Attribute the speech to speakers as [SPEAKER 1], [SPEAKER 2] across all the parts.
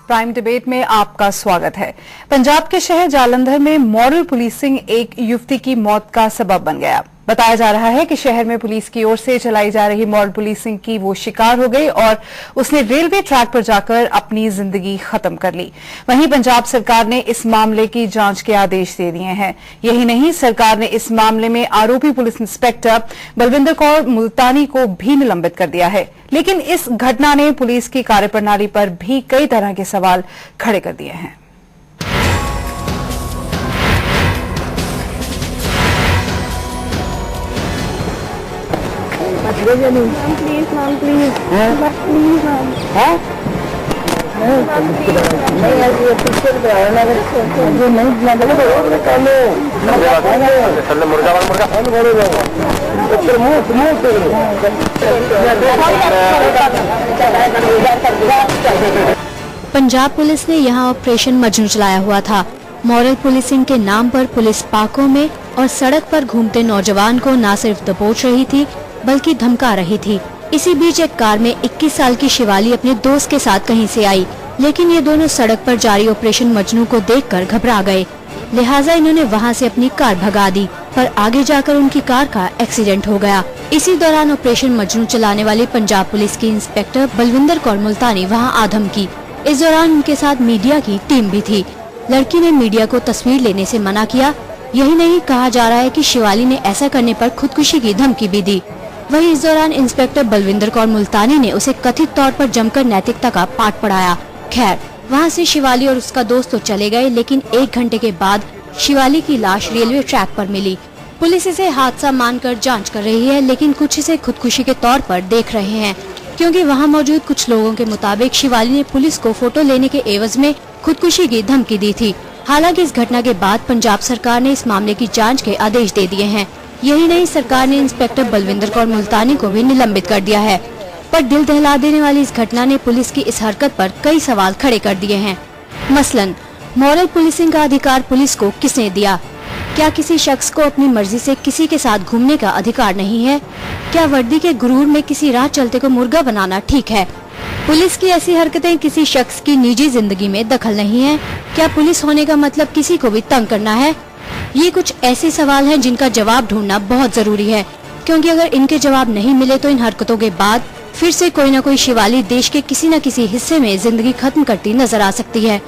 [SPEAKER 1] Prime debate में आपका स्वागत है। पंजाब के शहर जालंधर में मॉरल पुलिसिंग एक युवती की मौत का सबब बन गया। बताया जा रहा है कि शहर में पुलिस की ओर से चलाई जा रही मॉरल पुलिसिंग की वो शिकार हो गई और उसने रेलवे ट्रैक पर जाकर अपनी जिंदगी खत्म कर ली। वहीं पंजाब सरकार ने इस मामले की जांच के आदेश दे दिए हैं। यही नहीं, सरकार ने इस मामले में आरोपी पुलिस इंस्पेक्टर बलविंदर कौर मुल्तानी को भी निलंबित कर दिया है। लेकिन इस घटना ने पुलिस की कार्यप्रणाली पर भी कई तरह के सवाल खड़े कर दिए हैं।
[SPEAKER 2] Please ma'am, please please ma'am.
[SPEAKER 3] Punjab police ने यहां ऑपरेशन मजनू चलाया हुआ था। मॉरल पुलिसिंग के नाम पर पुलिस पार्कों में और सड़क पर घूमते नौजवान को न सिर्फ दबोच रही थी बल्कि धमका रही थी। इसी बीच एक कार में 21 साल की शिवाली अपने दोस्त के साथ कहीं से आई, लेकिन ये दोनों सड़क पर जारी ऑपरेशन मजनू को देखकर घबरा गए। लिहाजा इन्होंने वहां से अपनी कार भगा दी, पर आगे जाकर उनकी कार का एक्सीडेंट हो गया। इसी दौरान ऑपरेशन मजनू चलाने वाली पंजाब पुलिस की इंस्पेक्टर बलविंदर कौर मुल्तानी वहां आधम की। इस दौरान उनके साथ मीडिया की टीम भी थी। लड़की ने मीडिया को तस्वीर लेने से मना किया। यही नहीं, कहा जा रहा है कि शिवाली ने ऐसा करने पर खुदकुशी की धमकी भी दी। वहीं इस दौरान इंस्पेक्टर बलविंदर कौर मुल्तानी ने उसे कथित तौर पर जमकर नैतिकता का पाठ पढ़ाया। खैर, वहां से शिवाली और उसका दोस्त तो चले गए, लेकिन 1 घंटे के बाद शिवाली की लाश रेलवे ट्रैक पर मिली। पुलिस इसे हादसा मानकर जांच कर रही है, लेकिन कुछ इसे खुदकुशी के तौर पर देख रहे हैं, क्योंकि वहां मौजूद कुछ लोगों के मुताबिक शिवाली ने पुलिस को फोटो लेने के एवज में खुदकुशी की धमकी दी थी। हालांकि इस घटना के बाद पंजाब सरकार ने इस मामले की जांच के आदेश दे दिए हैं। यही नहीं, सरकार ने इंस्पेक्टर बलविंदर कौर मुल्तानी को भी निलंबित कर दिया है। पर दिल दहला देने वाली इस घटना ने पुलिस की इस हरकत पर कई सवाल खड़े कर दिए हैं। मसलन, मॉरल पुलिसिंग का अधिकार पुलिस को किसने दिया? क्या किसी शख्स को अपनी मर्जी से किसी के साथ घूमने का अधिकार नहीं है? क्या वर्दी के गुरूर में किसी राह चलते को मुर्गा बनाना ठीक है? पुलिस की ऐसी हरकतें किसी शख्स की निजी जिंदगी में दखल नहीं है। क्या पुलिस होने का मतलब किसी को भी तंग करना है? ये कुछ ऐसे सवाल हैं जिनका जवाब ढूंढना बहुत जरूरी है, क्योंकि अगर इनके जवाब नहीं मिले तो इन हरकतों के बाद फिर से कोई न कोई शिवाली देश के किसी न किसी हिस्से में जिंदगी खत्म करती नजर आ सकती है।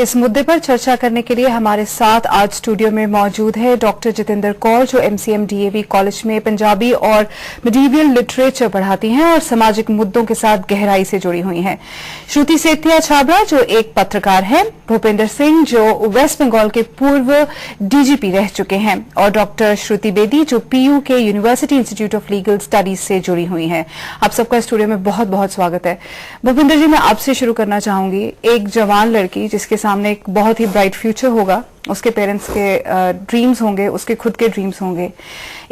[SPEAKER 1] इस मुद्दे पर चर्चा करने के लिए हमारे साथ आज स्टूडियो में मौजूद है डॉक्टर जितेंद्र कौर, जो MCM DAV कॉलेज में पंजाबी और मिडीवियल लिटरेचर पढ़ाती हैं और सामाजिक मुद्दों के साथ गहराई से जुड़ी हुई हैं। श्रुति सेठिया छाबड़ा, जो एक पत्रकार हैं, भूपेंद्र सिंह, जो वेस्ट बंगाल के पूर्व DGP रह चुके हैं, और डॉक्टर श्रुति बेदी, जो PU के university institute of legal studies से जुड़ी हुई हैं। आप सबका स्टूडियो में बहुत बहुत स्वागत है। भूपेंद्र जी, मैं आपसे शुरू करना चाहूंगी। एक जवान लड़की जिसके सामने एक बहुत ही ब्राइट फ्यूचर होगा, उसके पेरेंट्स के ड्रीम्स होंगे, उसके खुद के ड्रीम्स होंगे,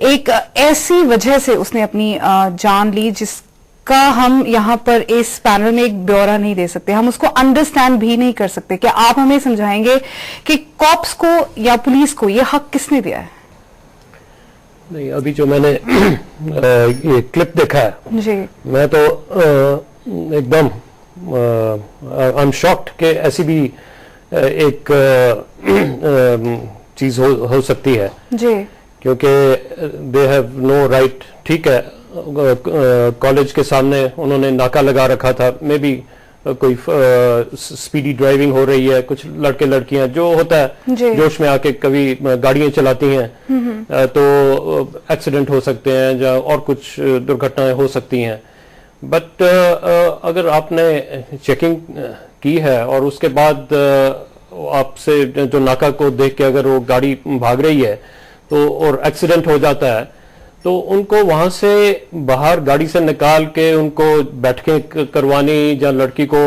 [SPEAKER 1] एक ऐसी वजह से उसने अपनी जान ली जिसका हम यहाँ पर इस पैनल में एक ब्यौरा नहीं दे सकते, हम उसको अंडरस्टैंड भी नहीं कर सकते। क्या आप हमें समझाएंगे कि कॉप्स को या पुलिस को ये हक किसने दिया है?
[SPEAKER 4] नहीं, अभी जो मैंने ये क्लिप देखा है
[SPEAKER 1] जी,
[SPEAKER 4] मैं तो एकदम आई एम शॉक्ड कि ऐसी भी एक चीज हो सकती है जी, क्योंकि दे हैव नो राइट। ठीक है, कॉलेज के सामने उन्होंने नाका लगा रखा था, मे बी कोई स्पीडी ड्राइविंग हो रही है, कुछ लड़के लड़कियां जो होता है जोश में आके कभी गाड़ियां चलाती हैं तो एक्सीडेंट हो सकते हैं या और कुछ दुर्घटनाएं हो सकती हैं। बट अगर आपने चेकिंग की है और उसके बाद आपसे जो नाका को देख के अगर वो गाड़ी भाग रही है तो और एक्सीडेंट हो जाता है, तो उनको वहां से बाहर गाड़ी से निकाल के उनको बैठकें करवानी या लड़की को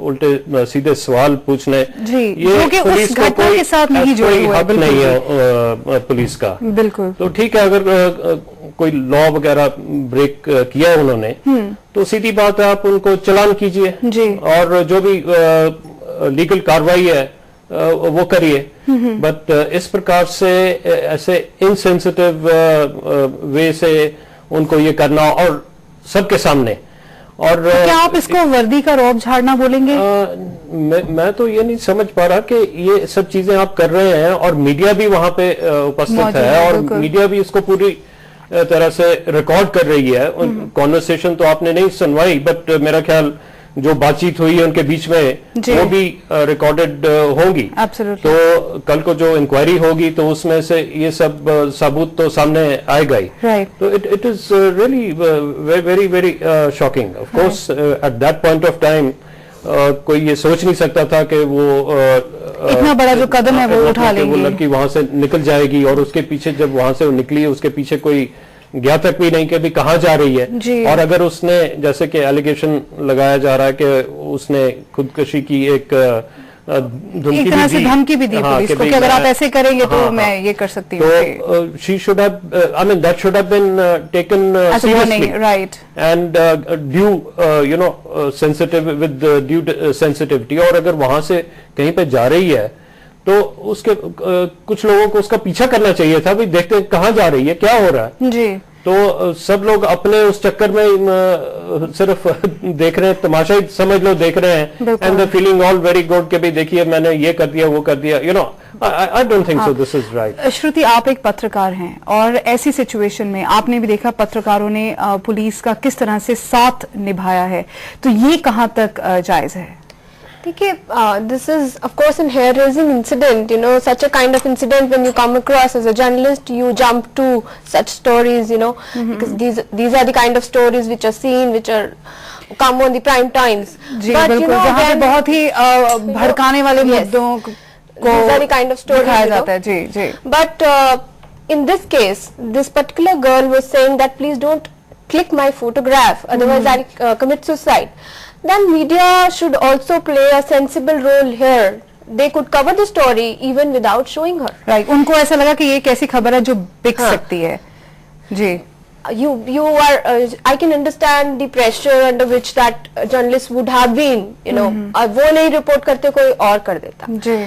[SPEAKER 4] उल्टे सीधे सवाल पूछने, ये पुलिस का कोई हक नहीं है पुलिस का। बिल्कुल। तो ठीक है, अगर कोई लॉ वगैरह ब्रेक किया है उन्होंने तो सीधी बात है, आप उनको चालान कीजिए और जो भी लीगल कार्रवाई है वो करिए। बट इस प्रकार से ऐसे इनसेंसिटिव वे से उनको ये करना और सबके सामने, और
[SPEAKER 1] तो क्या आप इसको वर्दी का रौब झाड़ना बोलेंगे?
[SPEAKER 4] मैं तो ये नहीं समझ पा रहा कि ये सब चीजें आप कर रहे हैं और मीडिया भी वहां पे उपस्थित है और मीडिया भी इसको पूरी तरह से रिकॉर्ड कर रही है। कॉन्वर्सेशन तो आपने नहीं सुनवाई, बट मेरा ख्याल जो बातचीत हुई है उनके बीच में वो भी रिकॉर्डेड होगी। तो कल को जो इंक्वायरी होगी तो उसमें से ये सब सबूत तो सामने आएगा ही। तो it is really very very shocking. Of course at that point of time कोई ये सोच नहीं सकता था कि वो
[SPEAKER 1] इतना बड़ा जो कदम है वो उठा लेंगे,
[SPEAKER 4] वो लड़की वहां से निकल जाएगी और उसके पीछे जब वहां से वो निकली उसके पीछे कोई गया तक भी नहीं कि अभी कहाँ जा रही है। और अगर उसने, जैसे कि एलिगेशन लगाया जा रहा है कि उसने खुदकशी की एक
[SPEAKER 1] धमकी भी दी पुलिस को कि अगर आप ऐसे करेंगे तो मैं ये कर सकती हूँ।
[SPEAKER 4] तो she should have, I mean that should have been taken seriously, right, and do you know sensitive with due sensitivity. और अगर वहां से कहीं पे जा रही है तो उसके कुछ लोगों को उसका पीछा करना चाहिए था, भी देखते हैं कहाँ जा रही है, क्या हो रहा है जी। तो सब लोग अपने उस चक्कर में सिर्फ देख रहे हैं, तमाशा ही समझ लो देख रहे हैं, and they feeling all very good कि भाई देखिए मैंने ये कर दिया वो कर दिया, you know. I don't think so this is right.
[SPEAKER 1] Shruti, आप एक पत्रकार हैं और ऐसी सिचुएशन में आपने भी देखा पत्रकारों ने पुलिस का किस तरह से साथ निभाया है, तो ये कहाँ तक जायज है?
[SPEAKER 2] देखिए, this is of course an hair-raising incident. You know, such a kind of incident when you come across as a journalist, you jump to such stories. You know, because these are the kind of stories which are seen, which are come on the prime times.
[SPEAKER 1] Ji, but you know, जहाँ पे बहुत ही भड़काने वाले मुद्दों को
[SPEAKER 2] these are the kind of stories
[SPEAKER 1] दिखाया जाता है। जी जी।
[SPEAKER 2] But in this case, this particular girl was saying that please don't click my photograph, otherwise I'll commit suicide. Then media should also play a sensible role here. They could cover the story even without showing her.
[SPEAKER 1] Right. उनको ऐसा लगा कि ये कैसी खबर है जो बिक सकती है। जी।
[SPEAKER 2] You are. I can understand the pressure under which that journalist would have been. You know, वो नहीं रिपोर्ट करते कोई और कर देता।
[SPEAKER 1] जी।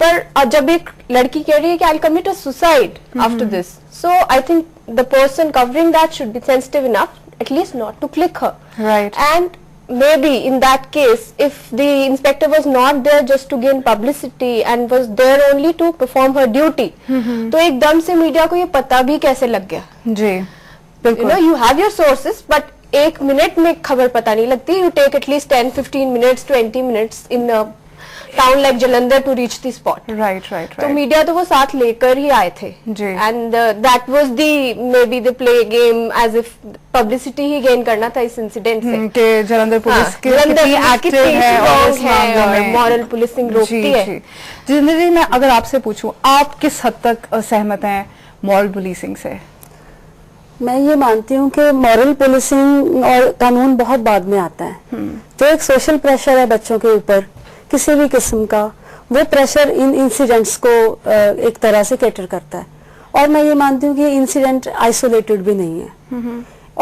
[SPEAKER 2] पर जब एक लड़की कह रही है कि I'll commit a suicide after this, so I think the person covering that should be sensitive enough, at least not to click her.
[SPEAKER 1] Right.
[SPEAKER 2] And maybe in that case, if the inspector was not there just to gain publicity and was there only to perform her duty, तो एकदम से media को ये पता भी कैसे लग गया?
[SPEAKER 1] जी,
[SPEAKER 2] बिल्कुल। You know, you have your sources, but एक मिनट में खबर पता नहीं लगती। You take at least 10-15 minutes, 20 minutes in a town like Jalandhar to reach the spot.
[SPEAKER 1] Right, right, right.
[SPEAKER 2] तो मीडिया तो वो साथ लेकर ही आए थे।
[SPEAKER 1] जी।
[SPEAKER 2] And that was the maybe the play game as if publicity he gain करना था इस इंसिडेंट से।
[SPEAKER 1] कि जलंधर पुलिस कितनी एक्टिव है और इस मामले में
[SPEAKER 2] मॉरल पुलिसिंग रोकती है।
[SPEAKER 1] जितेंद्र जी, मैं अगर आपसे पूछूं, आप किस हद तक सहमत हैं मॉरल पुलिसिंग से?
[SPEAKER 5] मैं ये मानती हूँ कि मॉरल पुलिसिंग और कानून बहुत बाद में आता है। तो एक सोशल प्रेशर है बच्चों के ऊपर किसी भी किस्म का, वो प्रेशर इन इंसिडेंट्स को एक तरह से कैटर करता है। और मैं ये मानती हूँ कि ये इंसिडेंट आइसोलेटेड भी नहीं है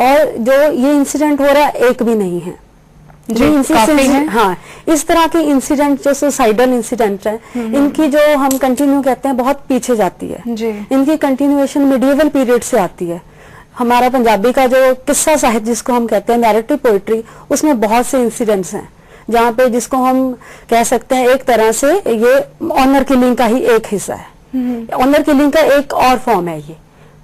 [SPEAKER 5] और जो ये इंसिडेंट हो रहा है एक भी नहीं है। हाँ, इस तरह के इंसिडेंट जो सुसाइडल इंसिडेंट है, इनकी जो हम कंटिन्यू कहते हैं बहुत पीछे जाती है। इनकी कंटिन्यूएशन मिडिएवल पीरियड से आती है। हमारा पंजाबी का जो किस्सा साहित्य जिसको हम कहते हैं नैरेटिव पोइट्री, उसमें बहुत से इंसिडेंट्स हैं जहाँ पे जिसको हम कह सकते हैं एक तरह से ये ऑनर किलिंग का ही एक हिस्सा है। ऑनर किलिंग का एक और फॉर्म है ये।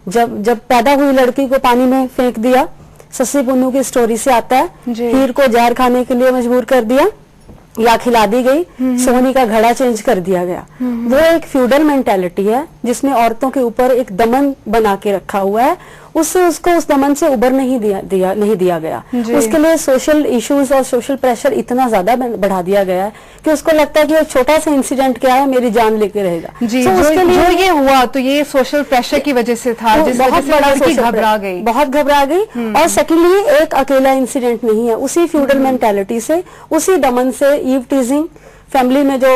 [SPEAKER 5] जब पैदा हुई लड़की को पानी में फेंक दिया, सस्सी पुन्नू की स्टोरी से आता है। हीर को जहर खाने के लिए मजबूर कर दिया या खिला दी गई, सोनी का घड़ा चेंज कर दिया गया। वो एक फ्यूडल मेंटेलिटी है जिसमें औरतों के ऊपर एक दमन बना के रखा हुआ है। उससे उसको उस दमन से उबर नहीं दिया गया। उसके लिए सोशल इश्यूज और सोशल प्रेशर इतना ज्यादा बढ़ा दिया गया है कि उसको लगता है कि एक छोटा सा इंसिडेंट क्या है, मेरी जान लेके रहेगा।
[SPEAKER 1] जी, तो उसके लिए ये हुआ तो ये सोशल प्रेशर की वजह से था, जिस वजह से लड़की बहुत घबरा गई।
[SPEAKER 5] और सेकेंडली एक अकेला इंसिडेंट नहीं है, उसी फ्यूडल मेंटेलिटी से, उसी दमन से, ईव टीजिंग, फैमिली में जो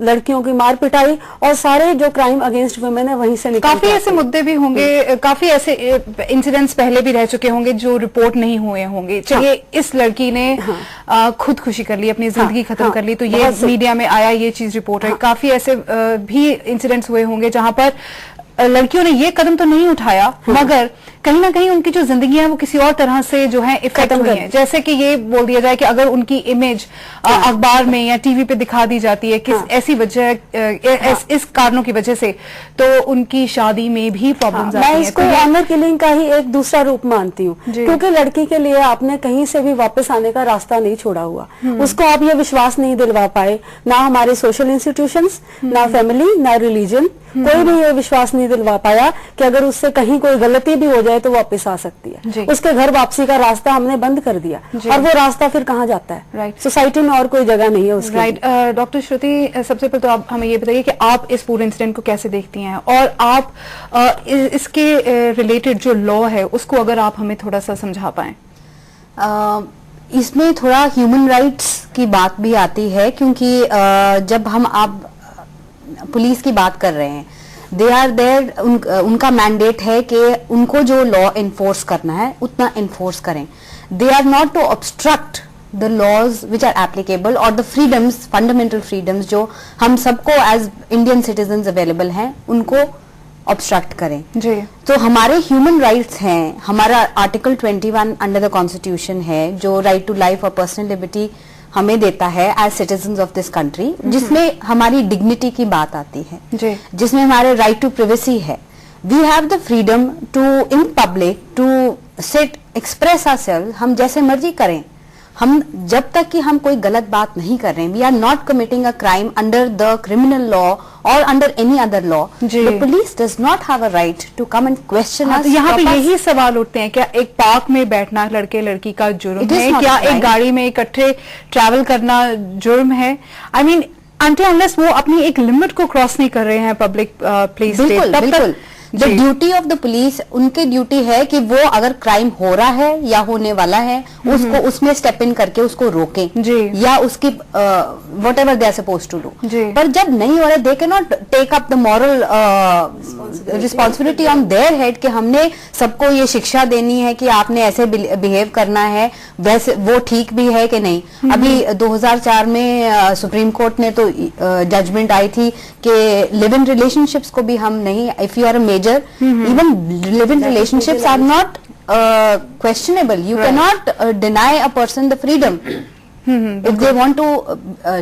[SPEAKER 5] लड़कियों की मार पिटाई और सारे जो क्राइम अगेंस्ट वुमेन है वहीं से निकल।
[SPEAKER 1] काफी ऐसे मुद्दे भी होंगे, काफी ऐसे इंसिडेंट्स पहले भी रह चुके होंगे जो रिपोर्ट नहीं हुए होंगे। चलिए, इस लड़की ने खुदकुशी कर ली, अपनी जिंदगी खत्म कर ली, तो ये मीडिया में आया, ये चीज रिपोर्ट है। काफी ऐसे भी इंसिडेंट्स हुए होंगे जहां पर लड़कियों ने ये कदम तो नहीं उठाया, मगर कहीं ना कहीं उनकी जो जिंदगी है वो किसी और तरह से जो है इफेक्ट हुई है। जैसे कि ये बोल दिया जाए कि अगर उनकी इमेज अखबार में या टीवी पे दिखा दी जाती है किस ऐसी वजह इस कारणों की वजह से, तो उनकी शादी में भी प्रॉब्लम्स आती हैं।
[SPEAKER 5] मैं इसको ऑनर किलिंग का ही एक दूसरा रूप मानती हूँ, क्योंकि लड़की के लिए आपने कहीं से भी वापस आने का रास्ता नहीं छोड़ा हुआ। उसको आप ये विश्वास नहीं दिलवा पाए, ना हमारे सोशल इंस्टीट्यूशंस, ना फैमिली, ना रिलीजन, कोई भी ये विश्वास नहीं दिलवा पाया कि अगर उससे कहीं कोई गलती भी हो जाए तो वापस आ सकती है। उसके घर वापसी का रास्ता हमने बंद कर दिया, और वो रास्ता फिर कहाँ जाता है? राइट, सोसाइटी में और कोई जगह नहीं है उसकी।
[SPEAKER 1] राइट, डॉक्टर श्रुति, सबसे पहले तो आप हमें ये बताइए कि आप इस पूरे इंसिडेंट को कैसे देखती हैं, और आप इसके रिलेटेड जो लॉ है उसको अगर आप हमें थोड़ा सा समझा पाएं।
[SPEAKER 6] इसमें थोड़ा ह्यूमन राइट्स की बात भी आती है, क्योंकि जब हम आप पुलिस की बात कर रहे हैं, दे आर देयर, उनका मैंडेट है कि उनको जो लॉ इन्फोर्स करना है उतना इन्फोर्स करें। They are not to obstruct the laws which are applicable और द फ्रीडम्स, फंडामेंटल फ्रीडम्स जो हम सबको एज इंडियन सिटीजन अवेलेबल हैं, उनको ऑब्स्ट्रक्ट करें। जी। तो हमारे ह्यूमन राइट्स हैं, हमारा आर्टिकल 21 अंडर द कॉन्स्टिट्यूशन है जो राइट टू लाइफ और पर्सनल लिबर्टी हमें देता है as citizens of this country, जिसमें हमारी डिग्निटी की बात आती है, जिसमें हमारे राइट टू प्राइवेसी है। We have the freedom to in public to sit express ourselves, हम जैसे मर्जी करें। हम जब तक कि हम कोई गलत बात नहीं कर रहे हैं, we are not committing a crime under the criminal law और under any other law, the police does not have a right to come and question us.
[SPEAKER 1] यहाँ पे यही सवाल उठते हैं, क्या एक पार्क में बैठना लड़के लड़की का जुर्म है? क्या एक गाड़ी में इकट्ठे ट्रैवल करना जुर्म है? आई मीन अनटिल अनलेस वो अपनी एक लिमिट को क्रॉस नहीं कर रहे हैं पब्लिक प्लेस पे, तब तक
[SPEAKER 6] the duty of the police, उनकी ड्यूटी है कि वो अगर क्राइम हो रहा है या होने वाला है उसको उसमें स्टेप इन करके उसको रोकें, या उसकी whatever they are suppose to do. पर जब नहीं हो रहा, they can not take up the moral responsibility on their head कि हमने सबको ये शिक्षा देनी है कि आपने ऐसे बिहेव करना है, वैसे वो ठीक भी है कि नहीं। अभी 2004 में सुप्रीम कोर्ट ने तो जजमेंट आई थी कि लिव इन रिलेशनशिप्स को भी हम नहीं, if you are a even live-in relationships are not questionable. You cannot deny a person the freedom. If they want to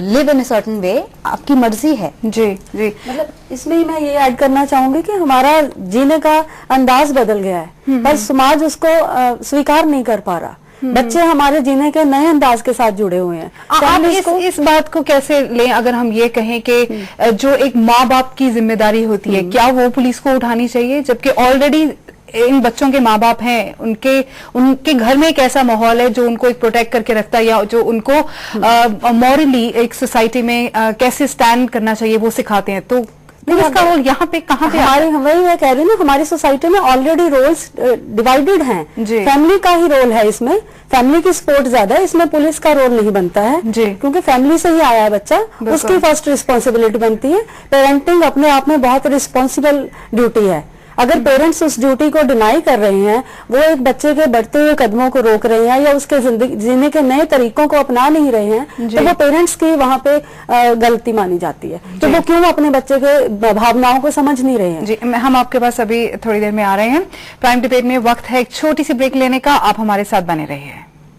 [SPEAKER 6] live in a certain way, आपकी मर्जी है।
[SPEAKER 1] जी जी,
[SPEAKER 5] मतलब इसमें ही मैं ये ऐड करना चाहूंगी कि हमारा जीने का अंदाज बदल गया है, पर समाज उसको स्वीकार नहीं कर पा रहा। बच्चे हमारे जीने के नए अंदाज के साथ जुड़े हुए हैं।
[SPEAKER 1] आप इस बात को कैसे लें, अगर हम ये कहें कि जो एक माँ बाप की जिम्मेदारी होती है, क्या वो पुलिस को उठानी चाहिए, जबकि ऑलरेडी इन बच्चों के माँ बाप हैं, उनके घर में एक ऐसा माहौल है जो उनको एक प्रोटेक्ट करके रखता है, या जो उनको मॉरली एक सोसाइटी में कैसे स्टैंड करना चाहिए वो सिखाते हैं। तो इसका रोल यहाँ पे कहाँ पे?
[SPEAKER 5] हमारे वही मैं कह रही हूँ ना, हमारी सोसाइटी में ऑलरेडी रोल्स डिवाइडेड हैं। फैमिली का ही रोल है इसमें, फैमिली की सपोर्ट ज्यादा है, इसमें पुलिस का रोल नहीं बनता है, क्योंकि फैमिली से ही आया है बच्चा, उसकी फर्स्ट रिस्पॉन्सिबिलिटी बनती है। पेरेंटिंग अपने आप में बहुत रिस्पॉन्सिबल ड्यूटी है। अगर पेरेंट्स उस ड्यूटी को डिनाई कर रहे हैं, वो एक बच्चे के बढ़ते हुए कदमों को रोक रहे हैं या उसके जिंदगी जीने के नए तरीकों को अपना नहीं रहे हैं, तो वो पेरेंट्स की वहाँ पे गलती मानी जाती है। तो वो क्यों अपने बच्चे के भावनाओं को समझ नहीं रहे हैं?
[SPEAKER 1] जी, हम आपके पास अभी थोड़ी देर में आ रहे हैं। प्राइम डिबेट में वक्त है एक छोटी सी ब्रेक लेने का, आप हमारे साथ बने रहिए।